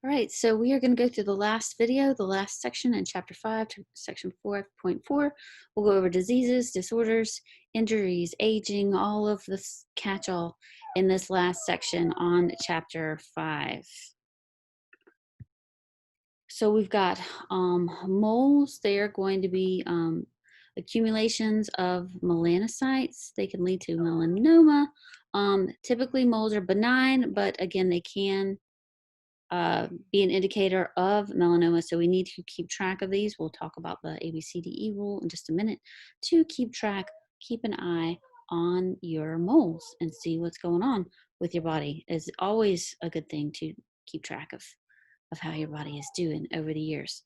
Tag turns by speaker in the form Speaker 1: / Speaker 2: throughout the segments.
Speaker 1: All right, so we are going to go through the last video, the last section in chapter 5 to section 4.4. We'll go over diseases, disorders, injuries, aging, all of this catch-all in this last section on chapter 5. So we've got moles. They are going to be accumulations of melanocytes. They can lead to melanoma. Typically moles are benign, but again, they can be an indicator of melanoma. So we need to keep track of these. We'll talk about the ABCDE rule in just a minute to keep track, keep an eye on your moles and see what's going on with your body. It's always a good thing to keep track of how your body is doing over the years.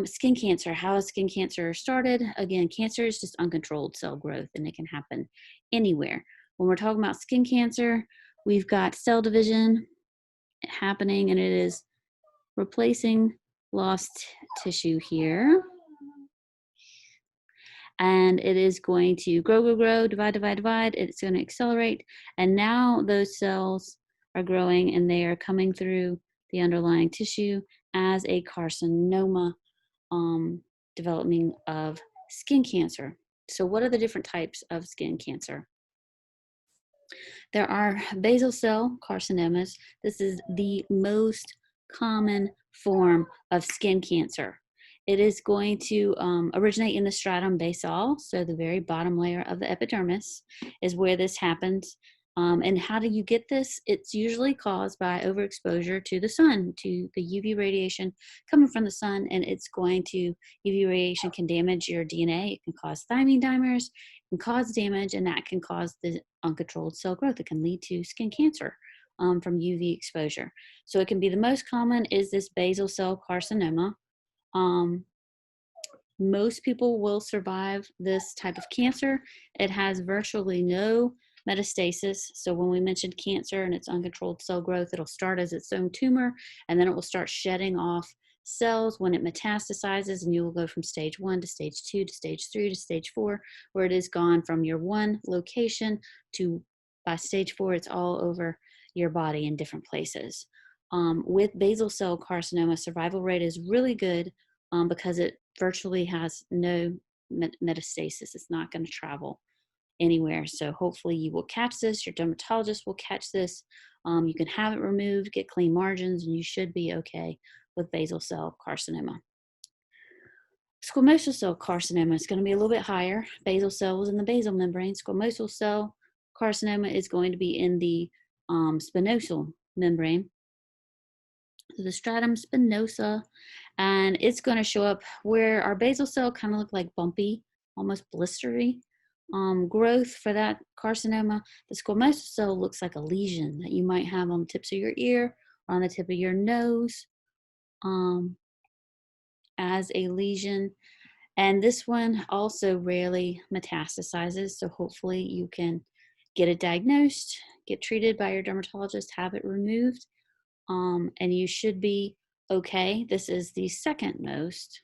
Speaker 1: Skin cancer, how is skin cancer started? Again, cancer is just uncontrolled cell growth and it can happen anywhere. When we're talking about skin cancer, we've got cell division happening and it is replacing lost tissue here. And it is going to grow, divide. It's going to accelerate. And now those cells are growing and they are coming through the underlying tissue as a carcinoma, developing of skin cancer. So what are the different types of skin cancer? There are basal cell carcinomas. This is the most common form of skin cancer. It is going to originate in the stratum basal, so the very bottom layer of the epidermis is where this happens. And how do you get this? It's usually caused by overexposure to the sun, to the UV radiation coming from the sun, and it's going to, UV radiation can damage your DNA. It can cause thymine dimers, can cause damage, and that can cause the uncontrolled cell growth. It can lead to skin cancer from UV exposure. So it can be the most common is this basal cell carcinoma. Most people will survive this type of cancer. It has virtually no metastasis. So when we mentioned cancer and its uncontrolled cell growth, it'll start as its own tumor, and then it will start shedding off cells when it metastasizes, and you will go from stage 1 to stage 2 to stage 3 to stage 4, where it is gone from your one location to, by stage 4, it's all over your body in different places. With basal cell carcinoma, survival rate is really good because it virtually has no metastasis. It's not going to travel anywhere. So hopefully you will catch this. Your dermatologist will catch this. You can have it removed, get clean margins, and you should be okay with basal cell carcinoma. Squamosal cell carcinoma is going to be a little bit higher. Basal cell is in the basal membrane. Squamosal cell carcinoma is going to be in the spinosal membrane. So the stratum spinosa, and it's going to show up where our basal cell kind of look like bumpy, almost blistery growth for that carcinoma. The squamosal cell looks like a lesion that you might have on the tips of your ear or on the tip of your nose as a lesion. And this one also rarely metastasizes, so hopefully you can get it diagnosed, get treated by your dermatologist, have it removed, and you should be okay. This is the second most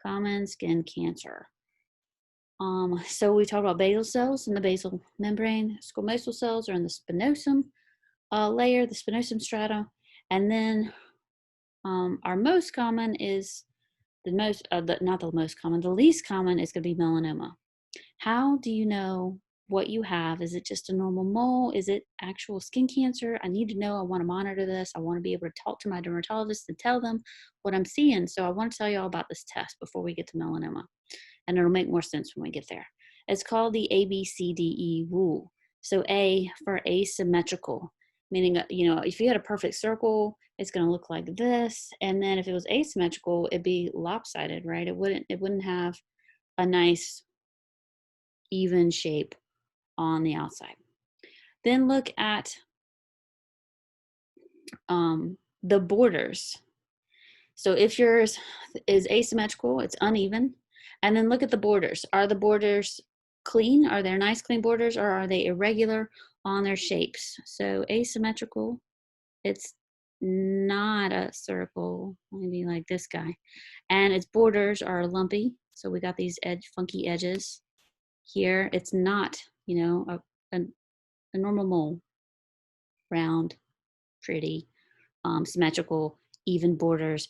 Speaker 1: common skin cancer. So we talked about basal cells in the basal membrane. Squamosal cells are in the spinosum layer, the spinosum strata, and then our most common is the most, not the most common, the least common is going to be melanoma. How do you know what you have? Is it just a normal mole? Is it actual skin cancer? I need to know. I want to monitor this. I want to be able to talk to my dermatologist and tell them what I'm seeing. So I want to tell you all about this test before we get to melanoma, and it'll make more sense when we get there. It's called the ABCDE rule. So A for asymmetrical, meaning, if you had a perfect circle, it's going to look like this. And then if it was asymmetrical, it'd be lopsided, right? It wouldn't have a nice even shape on the outside. Then look at the borders. So if yours is asymmetrical, it's uneven. And then look at the borders. Are the borders clean? Are there nice clean borders, or are they irregular on their shapes? So asymmetrical, it's not a circle, maybe like this guy. And its borders are lumpy. So we got these funky edges here. It's not, a normal mole, round, pretty, symmetrical. even borders.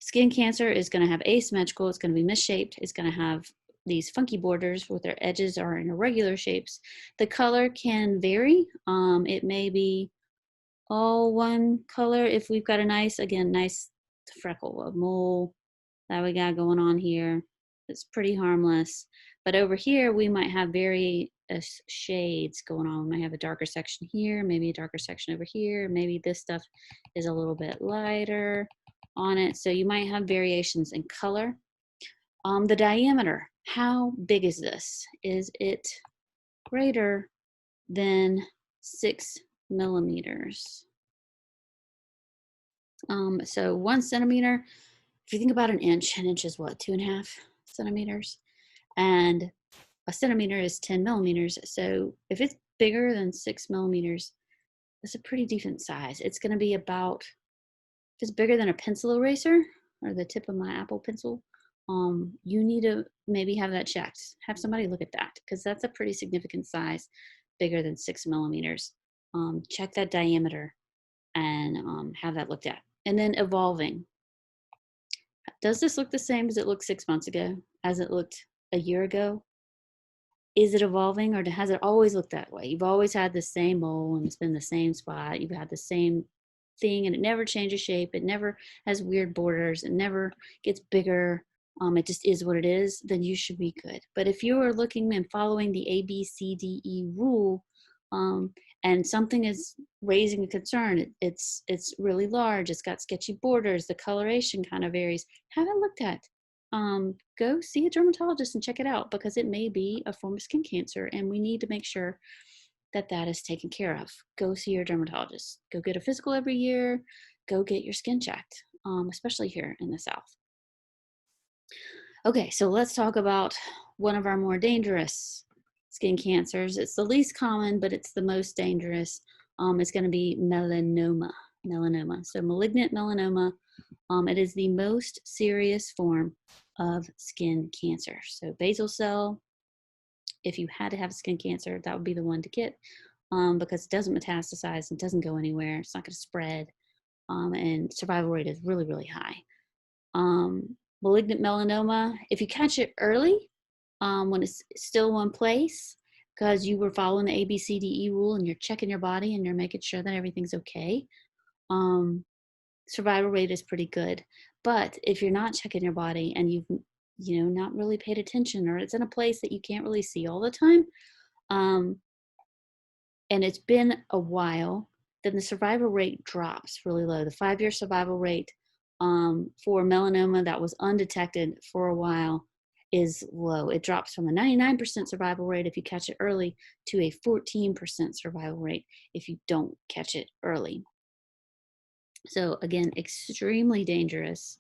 Speaker 1: Skin cancer is going to have asymmetrical, it's going to be misshaped, it's going to have these funky borders with their edges are in irregular shapes. The color can vary. It may be all one color if we've got a nice, again, nice freckle, a mole that we got going on here. It's pretty harmless. But over here, we might have various shades going on. We might have a darker section here, maybe a darker section over here. Maybe this stuff is a little bit lighter on it. So you might have variations in color. The diameter, how big is this? Is it greater than 6 millimeters? So 1 centimeter, if you think about an inch is what, 2.5 centimeters? And a centimeter is 10 millimeters. So if it's bigger than 6 millimeters, that's a pretty decent size. It's going to be about, if it's bigger than a pencil eraser or the tip of my Apple pencil, you need to maybe have that checked. Have somebody look at that because that's a pretty significant size, bigger than 6 millimeters. Check that diameter and have that looked at. And then evolving. Does this look the same as it looked 6 months ago, as it looked a year ago? Is it evolving or has it always looked that way? You've always had the same mole and it's been the same spot. You've had the same thing and it never changes shape. It never has weird borders. It never gets bigger. It just is what it is. Then you should be good. But if you are looking and following the ABCDE rule, and something is raising a concern, it's really large, it's got sketchy borders, the coloration kind of varies, have it looked at. Go see a dermatologist and check it out because it may be a form of skin cancer and we need to make sure that that is taken care of. Go see your dermatologist. Go get a physical every year. Go get your skin checked, especially here in the South. Okay, so let's talk about one of our more dangerous skin cancers. It's the least common, but it's the most dangerous. It's going to be melanoma. So malignant melanoma. It is the most serious form of skin cancer. So basal cell, if you had to have skin cancer, that would be the one to get because it doesn't metastasize and doesn't go anywhere. It's not going to spread. And survival rate is really, really high. Malignant melanoma, if you catch it early, when it's still one place, because you were following the ABCDE rule and you're checking your body and you're making sure that everything's okay, survival rate is pretty good. But if you're not checking your body and you've not really paid attention, or it's in a place that you can't really see all the time, and it's been a while, then the survival rate drops really low. The 5-year survival rate for melanoma that was undetected for a while is low. It drops from a 99% survival rate if you catch it early to a 14% survival rate if you don't catch it early. So again, extremely dangerous.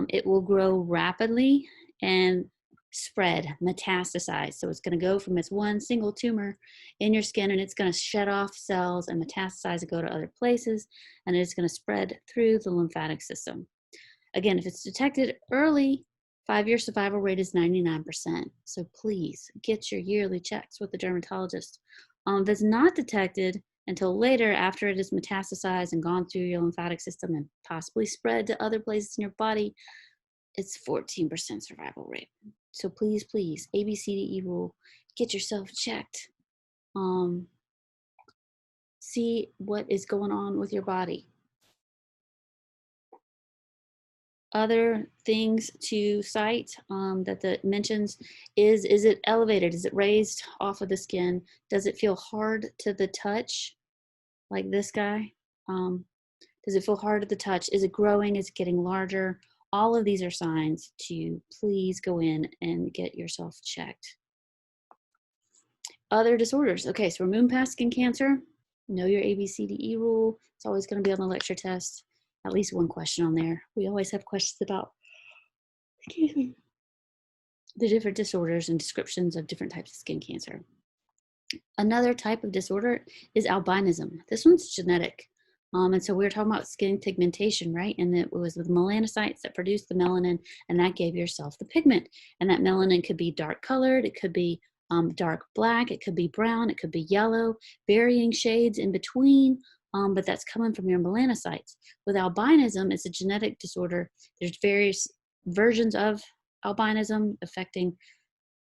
Speaker 1: It will grow rapidly and spread, metastasize. So it's going to go from its one single tumor in your skin and it's going to shed off cells and metastasize and go to other places, and it's going to spread through the lymphatic system. Again, if it's detected early, 5-year survival rate is 99%. So please get your yearly checks with the dermatologist. If it's not detected until later, after it is metastasized and gone through your lymphatic system and possibly spread to other places in your body, it's 14% survival rate. So please, please, ABCDE rule, get yourself checked. See what is going on with your body. Other things to cite that mentions is it elevated? Is it raised off of the skin? Does it feel hard to the touch, like this guy? Does it feel hard to the touch? Is it growing? Is it getting larger? All of these are signs to please go in and get yourself checked. Other disorders. Okay, so we're moving past skin cancer. Know your ABCDE rule. It's always going to be on the lecture test. At least one question on there. We always have questions about the different disorders and descriptions of different types of skin cancer. Another type of disorder is albinism. This one's genetic. And so we were talking about skin pigmentation, right? And it was the melanocytes that produced the melanin, and that gave yourself the pigment. And that melanin could be dark colored, it could be dark black, it could be brown, it could be yellow, varying shades in between. but that's coming from your melanocytes. With albinism, it's a genetic disorder. There's various versions of albinism affecting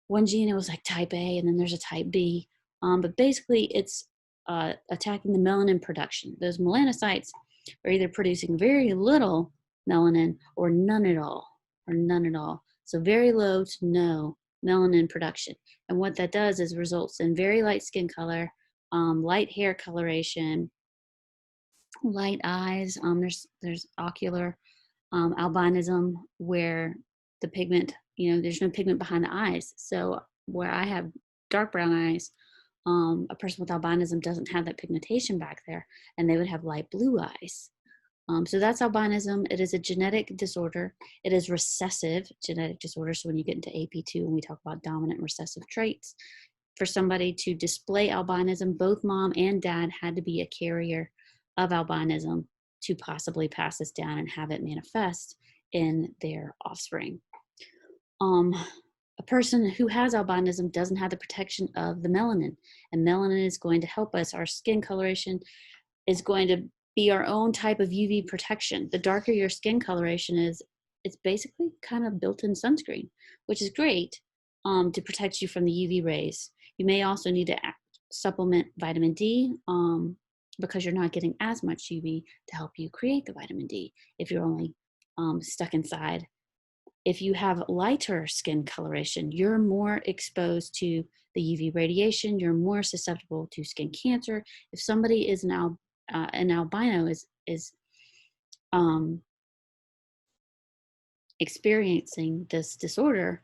Speaker 1: one gene. It was like type A, and then there's a type B. But basically, it's attacking the melanin production. Those melanocytes are either producing very little melanin or none at all, So very low to no melanin production. And what that does is results in very light skin color, light hair coloration, light eyes. There's ocular albinism where the pigment, there's no pigment behind the eyes. So where I have dark brown eyes, a person with albinism doesn't have that pigmentation back there, and they would have light blue eyes. So that's albinism. It is a genetic disorder. It is recessive genetic disorder. So when you get into AP2, when we talk about dominant recessive traits, for somebody to display albinism, both mom and dad had to be a carrier of albinism to possibly pass this down and have it manifest in their offspring. A person who has albinism doesn't have the protection of the melanin, and melanin is going to help us. Our skin coloration is going to be our own type of UV protection. The darker your skin coloration is, it's basically kind of built-in sunscreen, which is great to protect you from the UV rays. You may also need to supplement vitamin D because you're not getting as much UV to help you create the vitamin D if you're only stuck inside. If you have lighter skin coloration, you're more exposed to the UV radiation. You're more susceptible to skin cancer. If somebody is an albino is experiencing this disorder,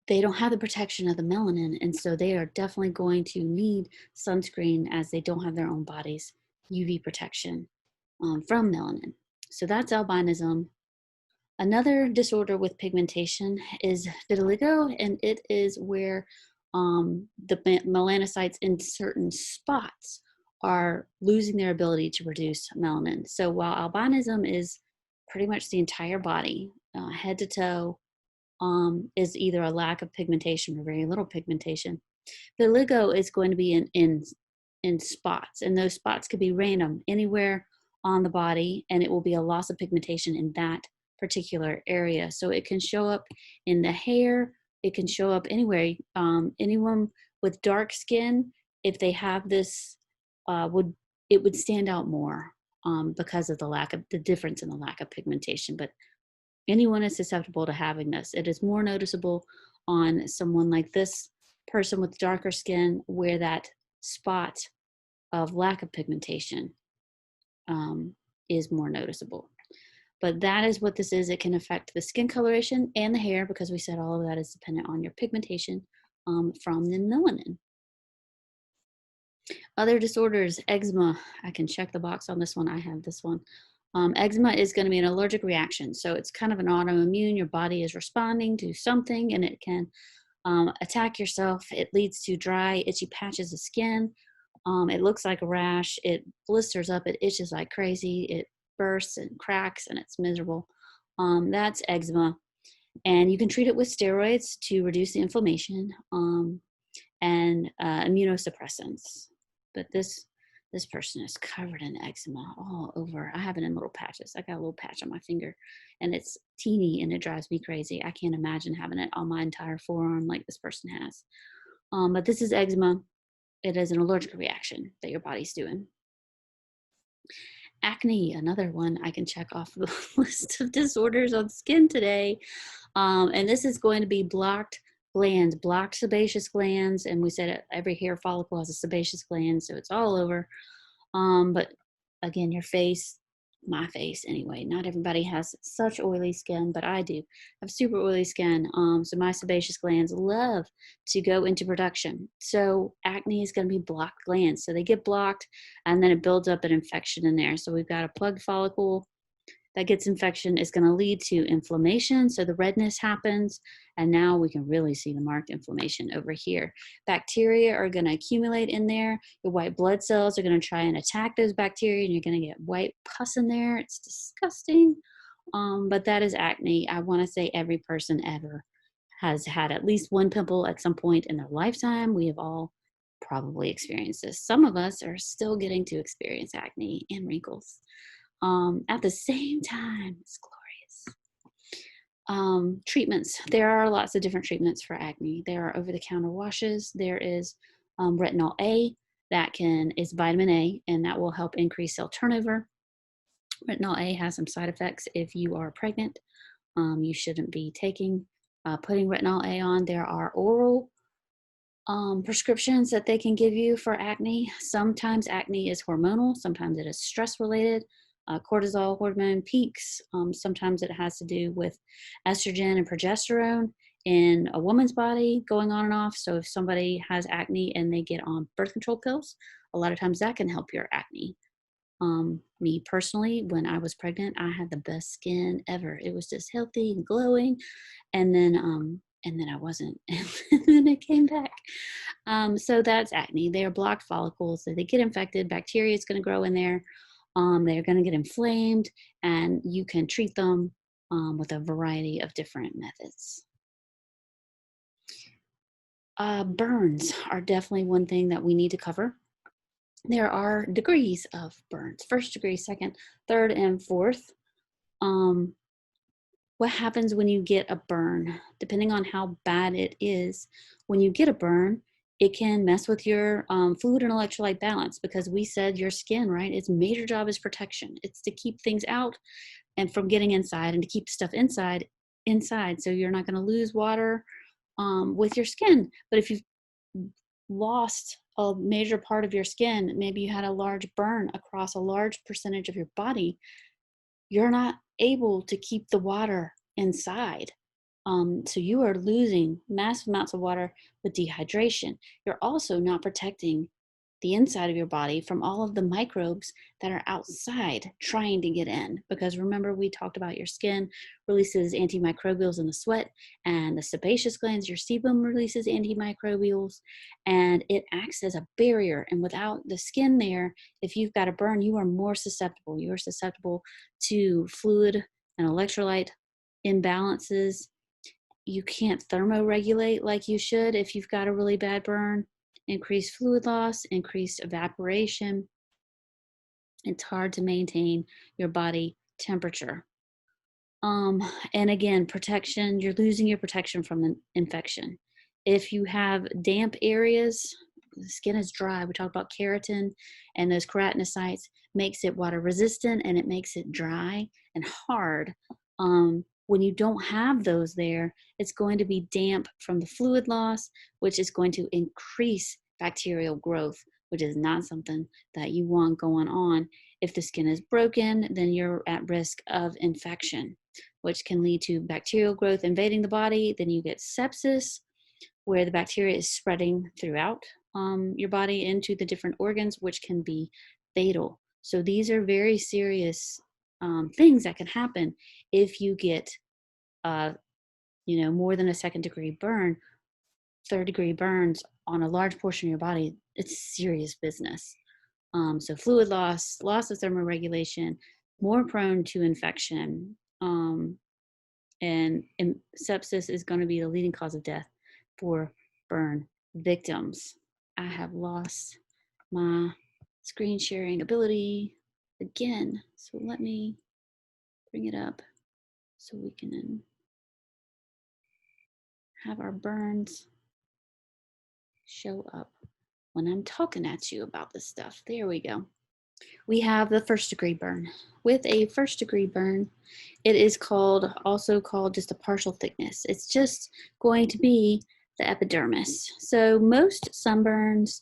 Speaker 1: they don't have the protection of the melanin, and so they are definitely going to need sunscreen as they don't have their own body's UV protection from melanin. So that's albinism. Another disorder with pigmentation is vitiligo, and it is where the melanocytes in certain spots are losing their ability to produce melanin. So while albinism is pretty much the entire body, head to toe, is either a lack of pigmentation or very little pigmentation, vitiligo is going to be in spots, and those spots could be random anywhere on the body, and it will be a loss of pigmentation in that particular area. So it can show up in the hair, it can show up anywhere. Anyone with dark skin, if they have this, would stand out more because of the difference in the lack of pigmentation. But anyone is susceptible to having this. It is more noticeable on someone like this person with darker skin, where that spot of lack of pigmentation is more noticeable. But that is what this is. It can affect the skin coloration and the hair, because we said all of that is dependent on your pigmentation from the melanin. Other disorders, eczema. I can check the box on this one. I have this one. Eczema is going to be an allergic reaction. So it's kind of an autoimmune. Your body is responding to something, and it can attack yourself. It leads to dry, itchy patches of skin. It looks like a rash. It blisters up. It itches like crazy. It bursts and cracks, and it's miserable. That's eczema. And you can treat it with steroids to reduce the inflammation and immunosuppressants. But this person is covered in eczema all over. I have it in little patches. I got a little patch on my finger, and it's teeny, and it drives me crazy. I can't imagine having it on my entire forearm like this person has. But this is eczema. It is an allergic reaction that your body's doing. Acne, another one I can check off the list of disorders on skin today. And this is going to be blocked glands, blocked sebaceous glands. And we said every hair follicle has a sebaceous gland, so it's all over. But again, your face, my face anyway, not everybody has such oily skin, but I do have super oily skin. So my sebaceous glands love to go into production. So acne is going to be blocked glands. So they get blocked, and then it builds up an infection in there. So we've got a plugged follicle that gets infection, is going to lead to inflammation. So the redness happens, and now we can really see the marked inflammation over here. Bacteria are going to accumulate in there. Your white blood cells are going to try and attack those bacteria, and you're going to get white pus in there. It's disgusting. But that is acne. I want to say every person ever has had at least one pimple at some point in their lifetime. We have all probably experienced this. Some of us are still getting to experience acne and wrinkles at the same time. It's glorious. Treatments. There are lots of different treatments for acne. There are over-the-counter washes. There is retinol A that is vitamin A, and that will help increase cell turnover. Retinol A has some side effects if you are pregnant. You shouldn't be putting retinol A on. There are oral prescriptions that they can give you for acne. Sometimes acne is hormonal, sometimes it is stress related, cortisol hormone peaks. Sometimes it has to do with estrogen and progesterone in a woman's body going on and off. So if somebody has acne and they get on birth control pills, a lot of times that can help your acne. Me personally, when I was pregnant, I had the best skin ever. It was just healthy and glowing, and then I wasn't, and then it came back. So that's acne. They are blocked follicles. So they get infected. Bacteria is going to grow in there. They're going to get inflamed, and you can treat them with a variety of different methods. Burns are definitely one thing that we need to cover. There are degrees of burns: first degree, second, third, and fourth. What happens when you get a burn? Depending on how bad it is, when you get a burn, it can mess with your fluid and electrolyte balance, because we said your skin, right? Its major job is protection. It's to keep things out and from getting inside, and to keep stuff inside. So you're not going to lose water with your skin. But if you've lost a major part of your skin, maybe you had a large burn across a large percentage of your body, you're not able to keep the water inside. So you are losing massive amounts of water with dehydration. You're also not protecting the inside of your body from all of the microbes that are outside trying to get in. Because remember, we talked about your skin releases antimicrobials in the sweat, and the sebaceous glands, your sebum, releases antimicrobials, and it acts as a barrier. And without the skin there, if you've got a burn, you are more susceptible. You are susceptible to fluid and electrolyte imbalances. You can't thermoregulate like you should if you've got a really bad burn. Increased fluid loss, increased evaporation. It's hard to maintain your body temperature. And again, protection, you're losing your protection from the infection. If you have damp areas, the skin is dry. We talked about keratin, and those keratinocytes makes it water resistant, and it makes it dry and hard. When you don't have those there, it's going to be damp from the fluid loss, which is going to increase bacterial growth, which is not something that you want going on. If the skin is broken, then you're at risk of infection, which can lead to bacterial growth invading the body. Then you get sepsis, where the bacteria is spreading throughout your body into the different organs, which can be fatal. So these are very serious things that can happen if you get, more than a second degree burn. Third degree burns on a large portion of your body, it's serious business. So fluid loss, loss of thermoregulation, more prone to infection, and sepsis is going to be the leading cause of death for burn victims. I have lost my screen sharing ability again, so let me bring it up so we can have our burns show up when I'm talking at you about this stuff. There we go. We have the first degree burn. With a first degree burn, it is also called just a partial thickness. It's just going to be the epidermis. So most sunburns,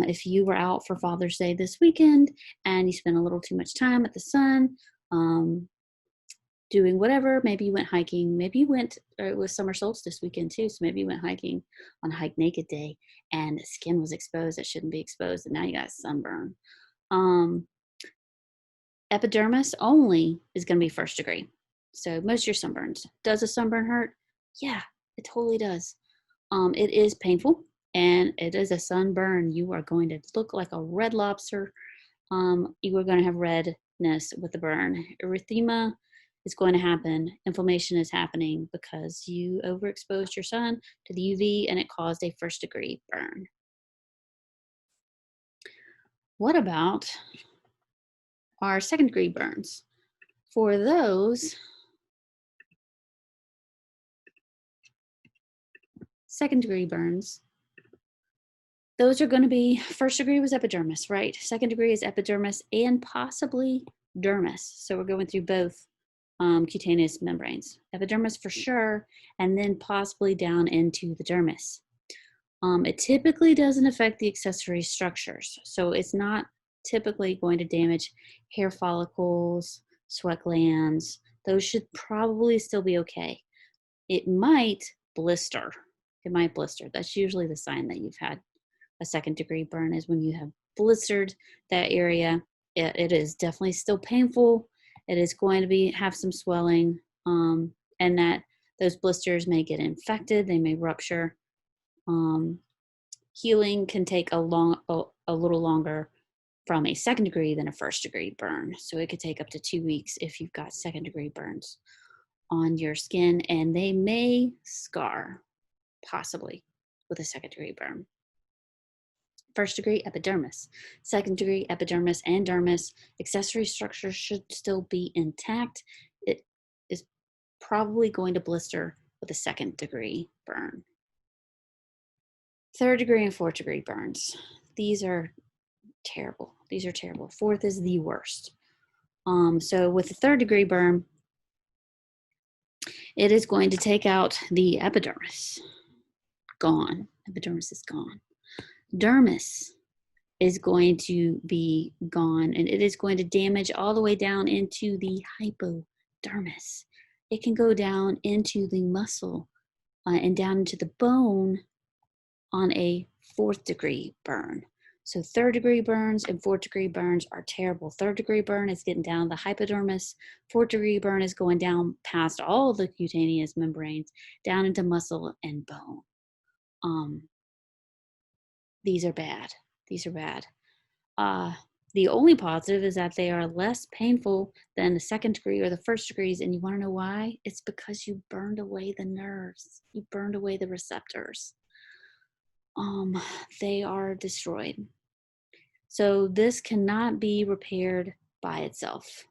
Speaker 1: if you were out for Father's Day this weekend and you spent a little too much time at the sun, doing whatever, maybe you went hiking, maybe you went, or it was summer solstice weekend too, so maybe you went hiking on Hike Naked Day and the skin was exposed that shouldn't be exposed, and now you got sunburn. Epidermis only is going to be first degree. So most of your sunburns. Does a sunburn hurt? Yeah, it totally does. It is painful, and it is a sunburn. You are going to look like a red lobster. You are going to have redness with the burn. Erythema is going to happen. Inflammation is happening because you overexposed your sun to the UV and it caused a first degree burn. What about our second-degree burns? For those, second-degree burns, those are going to be, first degree was epidermis, right? Second degree is epidermis and possibly dermis. So we're going through both cutaneous membranes. Epidermis for sure, and then possibly down into the dermis. It typically doesn't affect the accessory structures. So it's not typically going to damage hair follicles, sweat glands. Those should probably still be okay. It might blister. It might blister. That's usually the sign that you've had a second-degree burn, is when you have blistered that area. It is definitely still painful. It is going to have some swelling, and that those blisters may get infected. They may rupture. Healing can take a little longer from a second degree than a first degree burn. So it could take up to 2 weeks if you've got second degree burns on your skin, and they may scar, possibly, with a second degree burn. First degree epidermis, second degree epidermis and dermis, accessory structures should still be intact. It is probably going to blister with a second degree burn. Third degree and fourth degree burns. These are terrible. These are terrible. Fourth is the worst. So with the third degree burn, it is going to take out the epidermis. Gone. Epidermis is gone. Dermis is going to be gone, and it is going to damage all the way down into the hypodermis. It can go down into the muscle and down into the bone on a fourth degree burn. So third degree burns and fourth degree burns are terrible. Third degree burn is getting down the hypodermis. Fourth degree burn is going down past all the cutaneous membranes, down into muscle and bone. These are bad. These are bad. The only positive is that they are less painful than the second degree or the first degrees. And you want to know why? It's because you burned away the nerves. You burned away the receptors. They are destroyed. So this cannot be repaired by itself.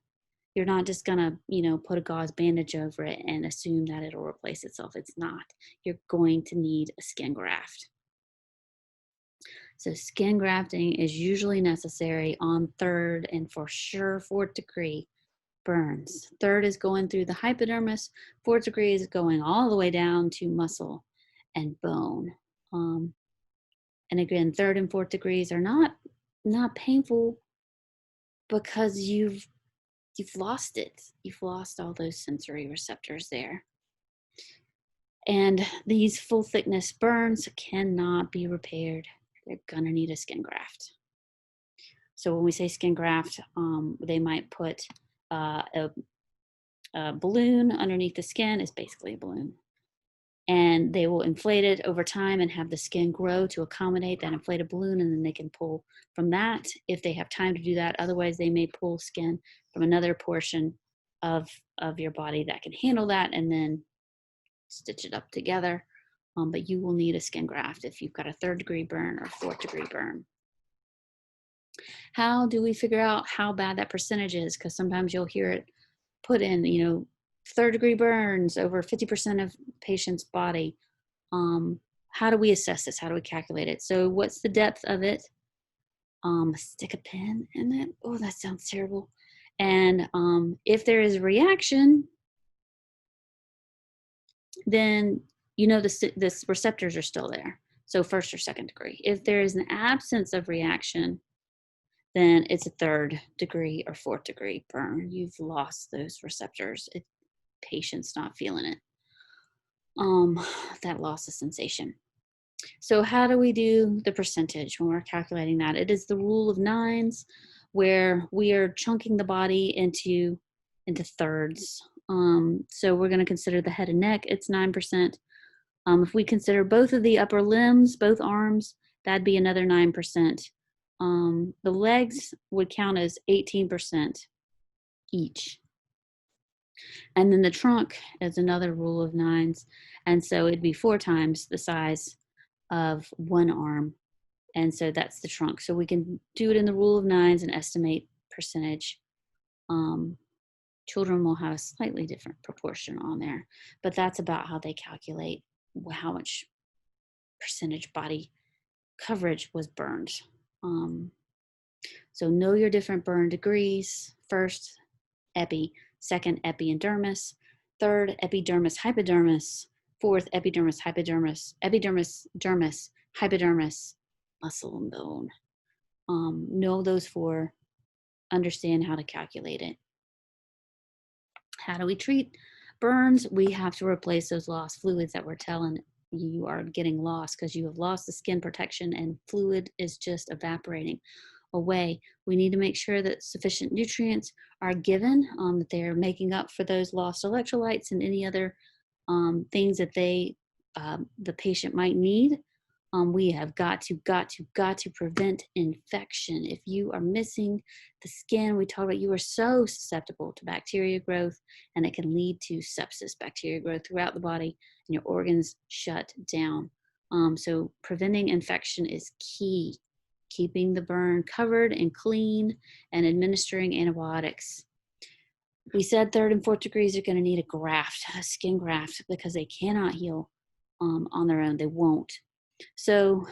Speaker 1: You're not just gonna, put a gauze bandage over it and assume that it'll replace itself. It's not. You're going to need a skin graft. So skin grafting is usually necessary on third and for sure fourth degree burns. Third is going through the hypodermis. Fourth degree is going all the way down to muscle and bone. And again, third and fourth degrees are not painful because you've lost it. You've lost all those sensory receptors there. And these full thickness burns cannot be repaired. They're gonna need a skin graft. So when we say skin graft, they might put a balloon underneath the skin. It's basically a balloon. And they will inflate it over time and have the skin grow to accommodate that inflated balloon, and then they can pull from that if they have time to do that. Otherwise, they may pull skin from another portion of your body that can handle that and then stitch it up together. But you will need a skin graft if you've got a third degree burn or fourth degree burn. How do we figure out how bad that percentage is? Because sometimes you'll hear it put in, third degree burns over 50% of patients' body. How do we assess this? How do we calculate it? So what's the depth of it? Stick a pin in it. Oh, that sounds terrible. And if there is a reaction, then the receptors are still there. So first or second degree. If there is an absence of reaction, then it's a third degree or fourth degree burn. You've lost those receptors. Patient's not feeling it. That loss of sensation. So how do we do the percentage when we're calculating that? It is the rule of nines, where we are chunking the body into thirds. So we're going to consider the head and neck. It's 9%. If we consider both of the upper limbs, both arms, that'd be another 9%. The legs would count as 18% each. And then the trunk is another rule of nines. And so it'd be 4 times the size of one arm And so that's the trunk. So we can do it in the rule of nines and estimate percentage. Children will have a slightly different proportion on there, but that's about how they calculate how much percentage body coverage was burned. So know your different burn degrees. First, epi. Second, epidermis. Third, epidermis, hypodermis. Fourth, epidermis, hypodermis. Epidermis, dermis, hypodermis, muscle and bone. Know those four. Understand how to calculate it. How do we treat burns? We have to replace those lost fluids that we're telling you are getting lost because you have lost the skin protection and fluid is just evaporating away. We need to make sure that sufficient nutrients are given, that they are making up for those lost electrolytes and any other things that the patient might need. We have got to prevent infection. If you are missing the skin, we talked about, you are so susceptible to bacteria growth, and it can lead to sepsis, bacteria growth throughout the body, and your organs shut down. So preventing infection is key. Keeping the burn covered and clean and administering antibiotics. We said third and fourth degrees are going to need a graft, a skin graft, because they cannot heal on their own. They won't. So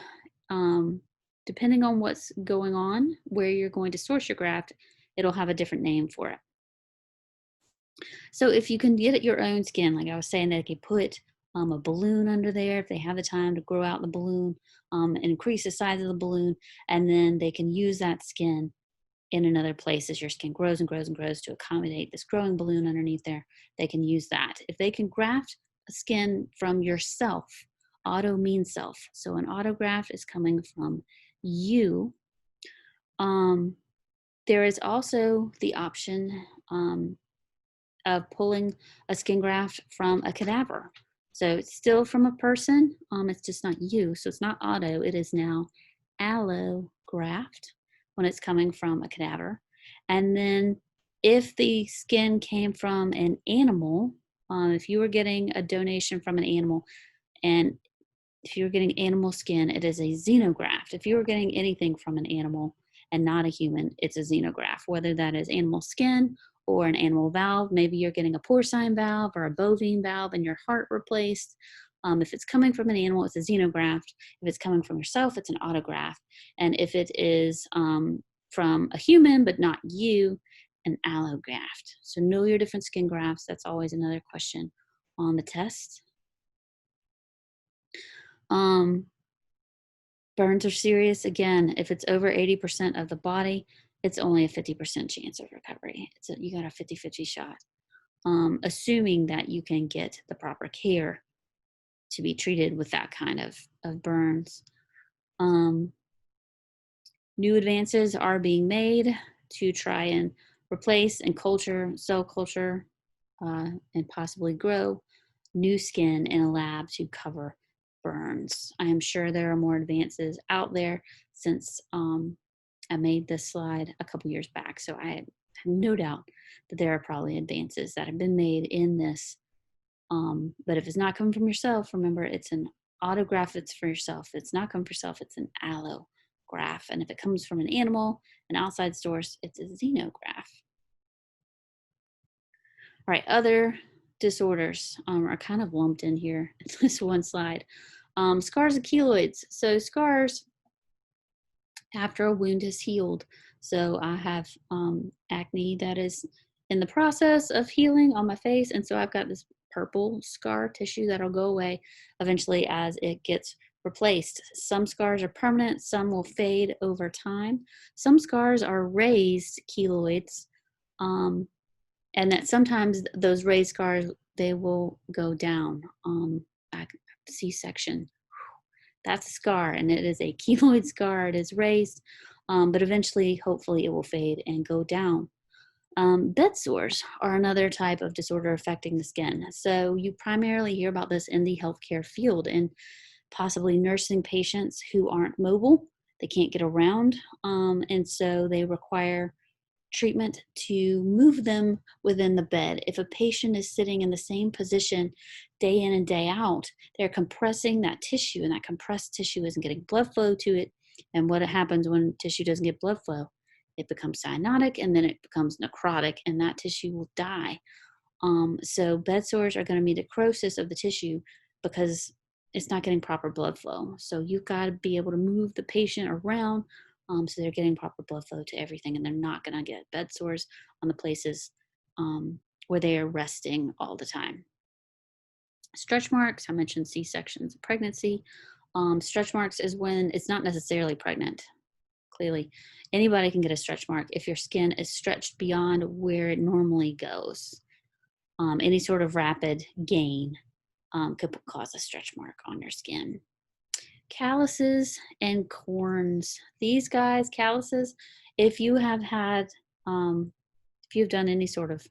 Speaker 1: depending on what's going on, where you're going to source your graft, it'll have a different name for it. So if you can get it your own skin, like I was saying, they can put a balloon under there if they have the time to grow out the balloon and increase the size of the balloon, and then they can use that skin in another place as your skin grows and grows and grows to accommodate this growing balloon underneath there. They can use that. If they can graft a skin from yourself, auto means self. So an autograft is coming from you. There is also the option of pulling a skin graft from a cadaver. So it's still from a person, it's just not you. So it's not auto, it is now allograft when it's coming from a cadaver. And then if the skin came from an animal, if you were getting a donation from an animal, and if you were getting animal skin, it is a xenograft. If you were getting anything from an animal and not a human, it's a xenograft, whether that is animal skin or an animal valve. Maybe you're getting a porcine valve or a bovine valve and your heart replaced. If it's coming from an animal, it's a xenograft. If it's coming from yourself, it's an autograft. And if it is from a human but not you, an allograft. So know your different skin grafts. That's always another question on the test. Burns are serious. Again, if it's over 80% of the body, it's only a 50% chance of recovery. You got a 50-50 shot, assuming that you can get the proper care to be treated with that kind of burns. New advances are being made to try and replace and culture, cell culture, and possibly grow new skin in a lab to cover burns. I am sure there are more advances out there since I made this slide a couple years back. So I have no doubt that there are probably advances that have been made in this. But if it's not coming from yourself, remember it's an autograft, it's for yourself. If it's not coming from yourself, it's an allograft. And if it comes from an animal, an outside source, it's a xenograph. All right, other disorders are kind of lumped in here in this one slide. Scars and keloids. So scars after a wound is healed. So I have acne that is in the process of healing on my face. And so I've got this purple scar tissue that'll go away eventually as it gets replaced. Some scars are permanent, some will fade over time. Some scars are raised keloids, and that sometimes those raised scars, they will go down. C-section, that's a scar, and it is a keloid scar. It is raised, but eventually, hopefully, it will fade and go down. Bed sores are another type of disorder affecting the skin. So you primarily hear about this in the healthcare field and possibly nursing patients who aren't mobile. They can't get around, and so they require treatment to move them within the bed. If a patient is sitting in the same position day in and day out, they're compressing that tissue, and that compressed tissue isn't getting blood flow to it. And what happens when tissue doesn't get blood flow? It becomes cyanotic and then it becomes necrotic, and that tissue will die. So bed sores are going to be necrosis of the tissue because it's not getting proper blood flow. So you've got to be able to move the patient around so they're getting proper blood flow to everything, and they're not going to get bed sores on the places where they are resting all the time. Stretch marks, I mentioned C-sections, pregnancy. Stretch marks is when it's not necessarily pregnant. Clearly, anybody can get a stretch mark if your skin is stretched beyond where it normally goes. Any sort of rapid gain could cause a stretch mark on your skin. Calluses and corns. These guys, calluses, if you have had, if you've done any sort of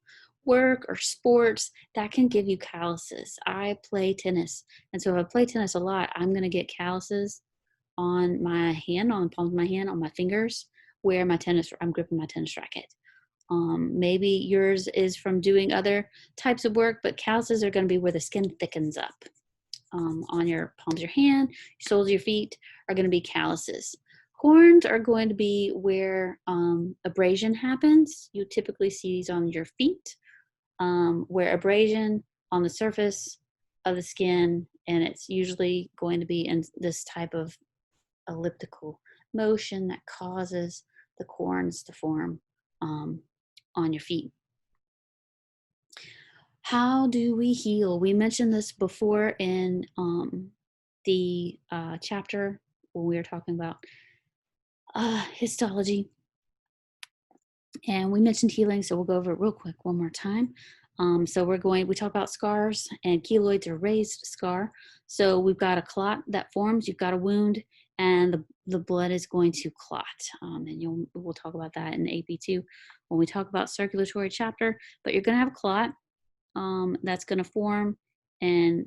Speaker 1: work or sports, that can give you calluses. I play tennis, and so if I play tennis a lot, I'm going to get calluses on my hand, on the palm of my hand, on my fingers, where I'm gripping my tennis racket. Maybe yours is from doing other types of work, but calluses are going to be where the skin thickens up. On your palms of your hand, soles of your feet are going to be calluses. Corns are going to be where abrasion happens. You typically see these on your feet, where abrasion on the surface of the skin, and it's usually going to be in this type of elliptical motion that causes the corns to form on your feet. How do we heal? We mentioned this before in the chapter when we were talking about histology. And we mentioned healing, so we'll go over it real quick one more time. So we talk about scars, and keloids are raised scar. So we've got a clot that forms, you've got a wound, and the blood is going to clot. And we'll talk about that in AP2 when we talk about circulatory chapter. But you're going to have a clot that's going to form, and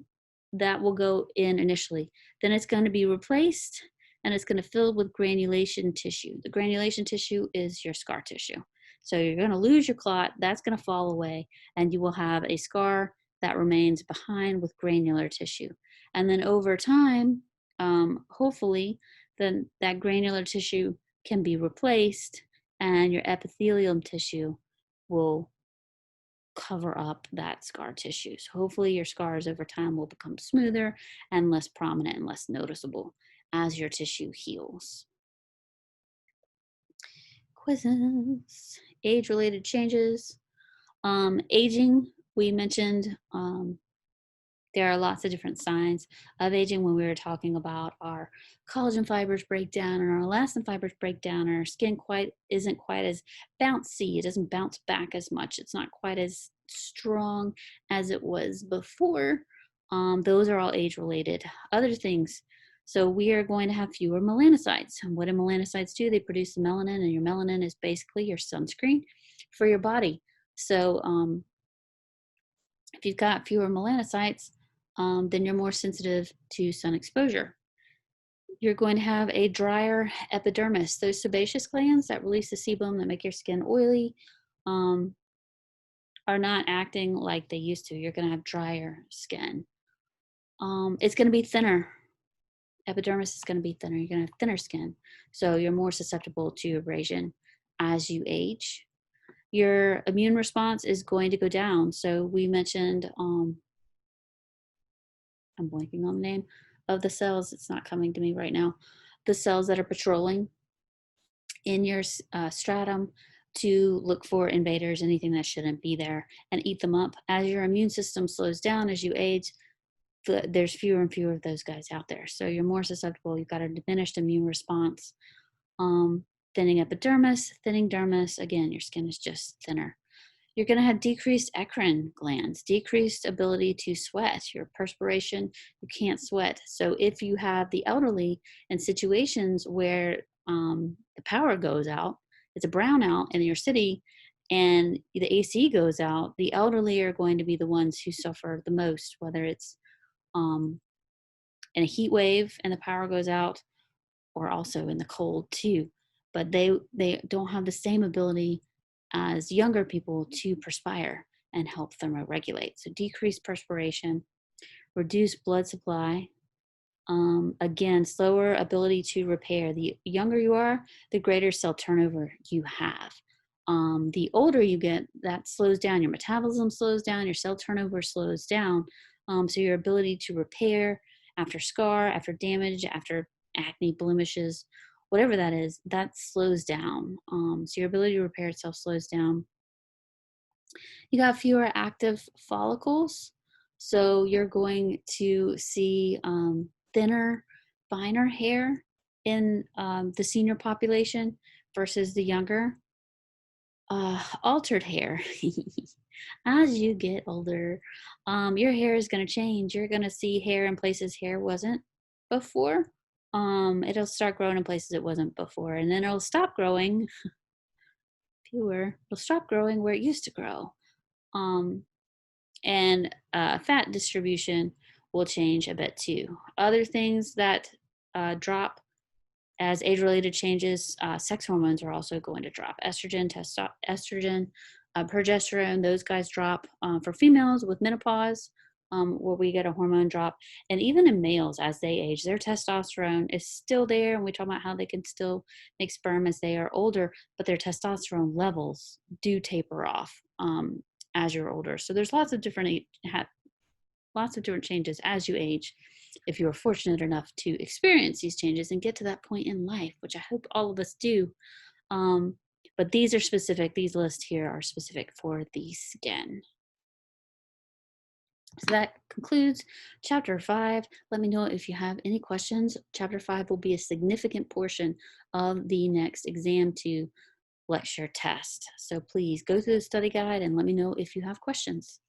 Speaker 1: that will go in initially. Then it's going to be replaced, and it's going to fill with granulation tissue. The granulation tissue is your scar tissue. So you're going to lose your clot, that's going to fall away, and you will have a scar that remains behind with granular tissue. And then over time, hopefully, then that granular tissue can be replaced, and your epithelium tissue will cover up that scar tissue. So hopefully your scars over time will become smoother and less prominent and less noticeable as your tissue heals. Quizzes, age-related changes. Aging, we mentioned there are lots of different signs of aging when we were talking about our collagen fibers break down and our elastin fibers break down. Our skin isn't quite as bouncy. It doesn't bounce back as much. It's not quite as strong as it was before. Those are all age-related. Other things. So we are going to have fewer melanocytes. And what do melanocytes do? They produce the melanin, and your melanin is basically your sunscreen for your body. So if you've got fewer melanocytes, then you're more sensitive to sun exposure. You're going to have a drier epidermis. Those sebaceous glands that release the sebum that make your skin oily are not acting like they used to. You're going to have drier skin. It's going to be thinner. Epidermis is going to be thinner. You're going to have thinner skin. So you're more susceptible to abrasion as you age. Your immune response is going to go down. So we mentioned I'm blanking on the name of the cells. It's not coming to me right now. The cells that are patrolling in your stratum to look for invaders, anything that shouldn't be there, and eat them up. As your immune system slows down as you age, there's fewer and fewer of those guys out there. So you're more susceptible. You've got a diminished immune response. Thinning epidermis, thinning dermis. Again, your skin is just thinner. You're going to have decreased eccrine glands, decreased ability to sweat. Your perspiration, you can't sweat. So if you have the elderly in situations where the power goes out, it's a brownout in your city, and the AC goes out, the elderly are going to be the ones who suffer the most, whether it's in a heat wave and the power goes out, or also in the cold too. But they don't have the same ability as younger people to perspire and help thermoregulate. So decreased perspiration, reduced blood supply, Again, slower ability to repair. The younger you are, the greater cell turnover you have. The older you get, that slows down. Your metabolism slows down, your cell turnover slows down. So your ability to repair after scar, after damage, after acne, blemishes, whatever that is, that slows down. So your ability to repair itself slows down. You got fewer active follicles. So you're going to see thinner, finer hair in the senior population versus the younger. Altered hair. As you get older, your hair is going to change. You're going to see hair in places hair wasn't before. It'll start growing in places it wasn't before, and then it'll stop growing. Fewer. It'll stop growing where it used to grow. And fat distribution will change a bit too. Other things that drop as age-related changes, sex hormones are also going to drop. Estrogen, estrogen, progesterone, those guys drop for females with menopause, where we get a hormone drop. And even in males as they age, their testosterone is still there. And we talk about how they can still make sperm as they are older, but their testosterone levels do taper off as you're older. So there's lots of different changes as you age, if you are fortunate enough to experience these changes and get to that point in life, which I hope all of us do. But these are specific, these lists here are specific for the skin. So that concludes chapter 5. Let me know if you have any questions. Chapter 5 will be a significant portion of the next exam to lecture test. So please go through the study guide and let me know if you have questions.